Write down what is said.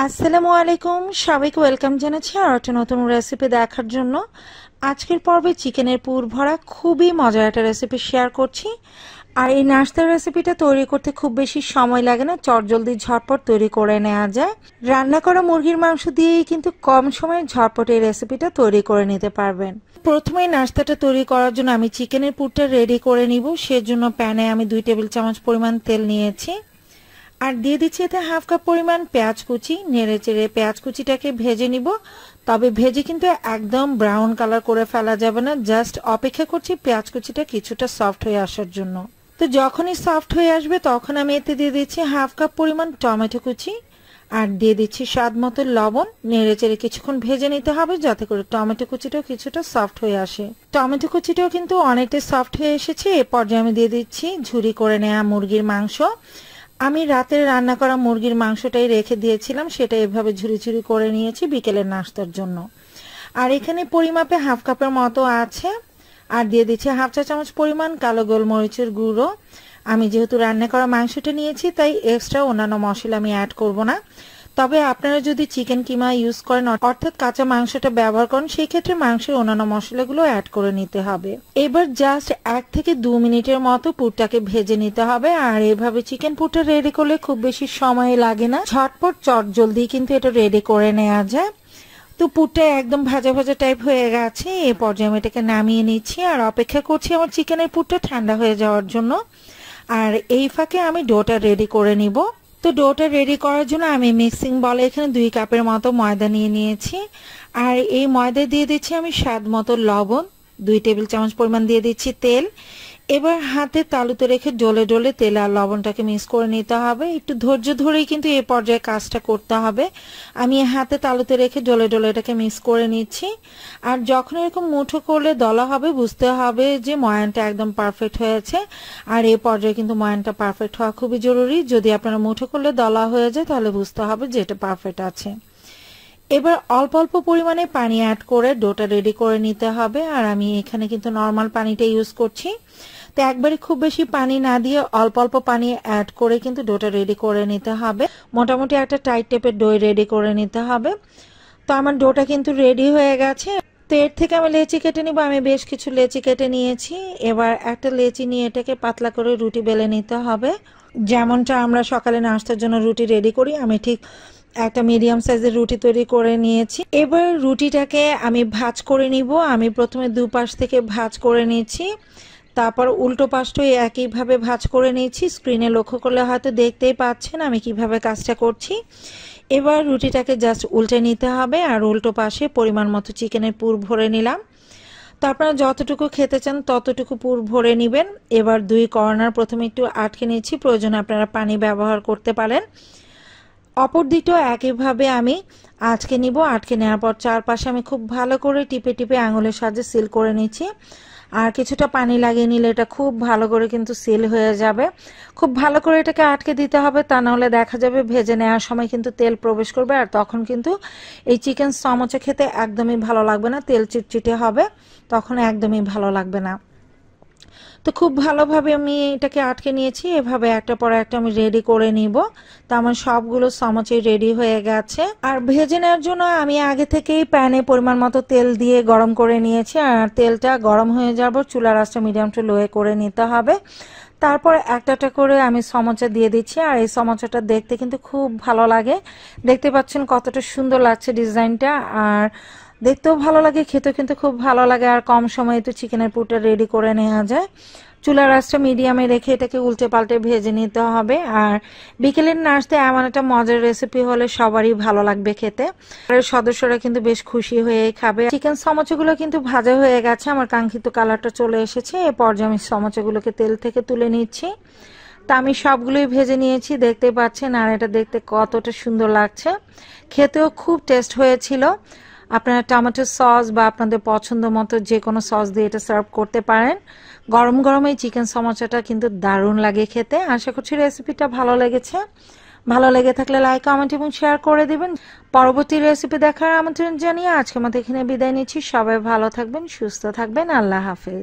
আসসালামু আলাইকুম, সবাইকে ওয়েলকাম জানাচ্ছি আর একটা নতুন রেসিপি দেখার জন্য। আজকের পর্বে চিকেনের পুর ভরা খুবই মজার একটা রেসিপি শেয়ার করছি। আর এই নাস্তার রেসিপিটা তৈরি করতে খুব বেশি সময় লাগে না, চটজলদি ঝটপট তৈরি করে নেওয়া যায়। রান্না করা মুরগির মাংস দিয়েই কিন্তু কম সময়ে ঝটপট এই রেসিপিটা তৈরি করে নিতে পারবেন। প্রথমে নাস্তাটা তৈরি করার জন্য আমি চিকেনের পুরটা রেডি করে নিব। সেজন্য প্যানে আমি 2 টেবিল চামচ পরিমাণ তেল নিয়েছি আর দিয়ে দিচ্ছি এতে হাফ কাপ পরিমাণ পেঁয়াজ কুচি। নেড়ে চেড়ে পেঁয়াজ কুচিটাকে ভেজে নিব, তবে ভেজে কিন্তু একদম ব্রাউন কালার করে ফেলা যাবে না, জাস্ট অপেক্ষা করছি পেঁয়াজ কুচিটা কিছুটা সফট হয়ে আসার জন্য। তো যখনই সফট হয়ে আসবে তখন আমি এতে দিয়ে দিচ্ছি হাফ কাপ পরিমাণ টমেটো কুচি আর দিয়ে দিচ্ছি স্বাদ মতো লবণ। নেড়ে চেড়ে কিছুক্ষণ ভেজে নিতে হবে যাতে করে টমেটো কুচিটাও কিছুটা সফট হয়ে আসে। টমেটো কুচিটাও কিন্তু অনেকটা সফট হয়ে এসেছে। এ পর্যায়ে আমি দিয়ে দিচ্ছি ঝুরি করে নেওয়া মুরগির মাংস। আমি রাতে রান্না করা মুরগির মাংসটাই রেখে দিয়েছিলাম, সেটা এভাবে ঝুরি ঝুরি করে নিয়েছি বিকেলের নাস্তার জন্য। আর এখানে পরিমাপে হাফ কাপের মতো আছে। আর দিয়ে দিচ্ছি হাফ চা চামচ পরিমাণ কালো গোলমরিচের গুঁড়ো। আমি যেহেতু রান্না করা মাংসটা নিয়েছি তাই এক্সট্রা অন্যান্য মশলা আমি অ্যাড করব না। তবে আপনারা যদি চিকেন কিমা ইউজ করেন অর্থাৎ কাঁচা মাংসটা ব্যবহার করেন সেই ক্ষেত্রে মাংসের অন্যান্য মশলাগুলো অ্যাড করে নিতে হবে। এবার জাস্ট 1 থেকে 2 মিনিটের মতো পুরটাকে ভেজে নিতে হবে। আর এভাবে চিকেন পুরটা রেডি করলে খুব বেশি সময় লাগে না, ঝটপট চটজলদি কিন্তু এটা রেডি করে নেওয়া যায়। তো পুরটা একদম ভাজা ভাজা টাইপ হয়ে গেছে। এই পর্যায়ে আমি এটাকে নামিয়ে নিচ্ছি আর অপেক্ষা করছি আমার চিকেনের পুরটা ঠান্ডা হয়ে যাওয়ার জন্য। আর এই ফাঁকে আমি ডোটা রেডি করে নিব। তো ডোটা রেডি করার জন্য আমি মিক্সিং বলে এখানে 2 কাপের মতো ময়দা নিয়ে নিয়েছি। আর এই ময়দা দিয়ে দিচ্ছি আমি স্বাদ মতো লবণ, 2 টেবিল চামচ পরিমাণ দিয়ে দিচ্ছি তেল। এবার হাতে তালুতে রেখে ডলে ডলে তেল আর লবণটাকে মিক্স করে নিতে হবে। একটু ধৈর্য ধরেই কিন্তু এই পর্যায়ে কাজটা করতে হবে। আমি হাতে তালুতে রেখে ডলে ডলে এটাকে মিক্স করে নিচ্ছি। আর যখন এরকম মুঠো করলে দলা হবে বুঝতে হবে যে ময়ানটা একদম পারফেক্ট হয়েছে। আর এই পর্যায়ে কিন্তু ময়ানটা পারফেক্ট হওয়া খুবই জরুরি। যদি আপনারা মুঠো করলে দলা হয়ে যায় তাহলে বুঝতে হবে যে এটা পারফেক্ট আছে। এবার অল্প অল্প পরিমাণে পানি অ্যাড করে ডোটা রেডি করে নিতে হবে। আর আমি এখানে কিন্তু নর্মাল পানিটা ইউজ করছি। তো একবারে খুব বেশি পানি না দিয়ে অল্প অল্প পানি অ্যাড করে কিন্তু ডোটা রেডি করে নিতে হবে। মোটামুটি একটা টাইট টাইপের ডো রেডি করে নিতে হবে। তো আমার ডোটা কিন্তু রেডি হয়ে গেছে। তো এর থেকে আমি লেচি কেটে নিব। আমি বেশ কিছু লেচি কেটে নিয়েছি। এবার একটা লেচি নিয়ে এটাকে পাতলা করে রুটি বেলে নিতে হবে। যেমনটা আমরা সকালে নাস্তার জন্য রুটি রেডি করি, আমি ঠিক একটা মিডিয়াম সাইজের রুটি তৈরি করে নিয়েছি। এবার রুটিটাকে আমি ভাঁজ করে নিব। আমি প্রথমে দুপাশ থেকে ভাঁজ করে নিয়েছি, তারপর উল্টো পাশটাও একইভাবে ভাঁজ করে নিয়েছি। স্ক্রিনে লক্ষ্য করলে হয়তো দেখতেই পাচ্ছেন আমি কিভাবে কাজটা করছি। এবার রুটিটাকে জাস্ট উল্টে নিতে হবে আর উল্টো পাশে পরিমাণ মতো চিকেনের পুর ভরে নিলাম। তো আপনারা যতটুকু খেতে চান ততটুকু পুর ভরে নেবেন। এবার 2 কর্নার প্রথমে একটু আটকে নিচ্ছি, প্রয়োজনে আপনারা পানি ব্যবহার করতে পারেন। অপর দিকটাও একইভাবে আমি আটকে নিব। আটকে নেওয়ার পর চারপাশে আমি খুব ভালো করে টিপে টিপে আঙুলের সাহায্যে সিল করে নিচ্ছি। আর কিছুটা পানি লাগিয়ে নিলে এটা খুব ভালো করে কিন্তু সিল হয়ে যাবে। খুব ভালো করে এটাকে আটকে দিতে হবে, তা নাহলে দেখা যাবে ভেজে নেওয়ার সময় কিন্তু তেল প্রবেশ করবে আর তখন কিন্তু এই চিকেন সমোসা খেতে একদমই ভালো লাগবে না, তেল চিটচিটে হবে, তখন একদমই ভালো লাগবে না। তো খুব ভালোভাবে আমি এটাকে আটকে নিয়েছি। এভাবে একটা পর একটা আমি রেডি করে নিব। তো আমার সবগুলো সমোসাই রেডি হয়ে গেছে। আর ভেজে নেওয়ার জন্য আমি আগে থেকেই প্যানে পরিমাণ মতো তেল দিয়ে গরম করে নিয়েছি। আর তেলটা গরম হয়ে যাবার চুলার আঁচটা মিডিয়াম টু লোয়ে করে নিতে হবে। তারপর একটা করে আমি সমোসা দিয়ে দিচ্ছি। আর এই সমোসাটা দেখতে কিন্তু খুব ভালো লাগে। দেখতে পাচ্ছেন কতটা সুন্দর লাগছে ডিজাইনটা, আর দেখতেও ভালো লাগে, খেতেও কিন্তু খুব ভালো লাগে। আর কম সময়ে তো চিকেনের পুরটা রেডি করে নেওয়া যায়। চুলার আঁচটা মিডিয়ামে রেখে এটাকে উল্টে পাল্টে ভেজে নিতে হবে। আর বিকেলের নাস্তায় এমন একটা মজার রেসিপি হলে সবারই ভালো লাগবে খেতে। আর সদস্যরা কিন্তু বেশ খুশি হয়ে খাবে। চিকেন সমোসাগুলো কিন্তু ভাজা হয়ে গেছে, আমার কাঙ্ক্ষিত কালারটা চলে এসেছে। এ পর্যায়ে আমি সমোসাগুলোকে তেল থেকে তুলে নিচ্ছি। তা আমি সবগুলোই ভেজে নিয়েছি, দেখতে পাচ্ছেন। আর এটা দেখতে কতটা সুন্দর লাগছে, খেতেও খুব টেস্ট হয়েছিল। আপনারা টমেটো সস বা আপনাদের পছন্দ মতো যে কোনো সস দিয়ে এটা সার্ভ করতে পারেন। গরম গরম এই চিকেন সমোসাটা কিন্তু দারুণ লাগে খেতে। আশা করছি রেসিপিটা ভালো লেগেছে। ভালো লেগে থাকলে লাইক, কমেন্ট এবং শেয়ার করে দিবেন। পরবর্তী রেসিপি দেখার আমন্ত্রণ জানিয়ে আজকের মতো এখানে বিদায় নিচ্ছি। সবাই ভালো থাকবেন, সুস্থ থাকবেন। আল্লাহ হাফেজ।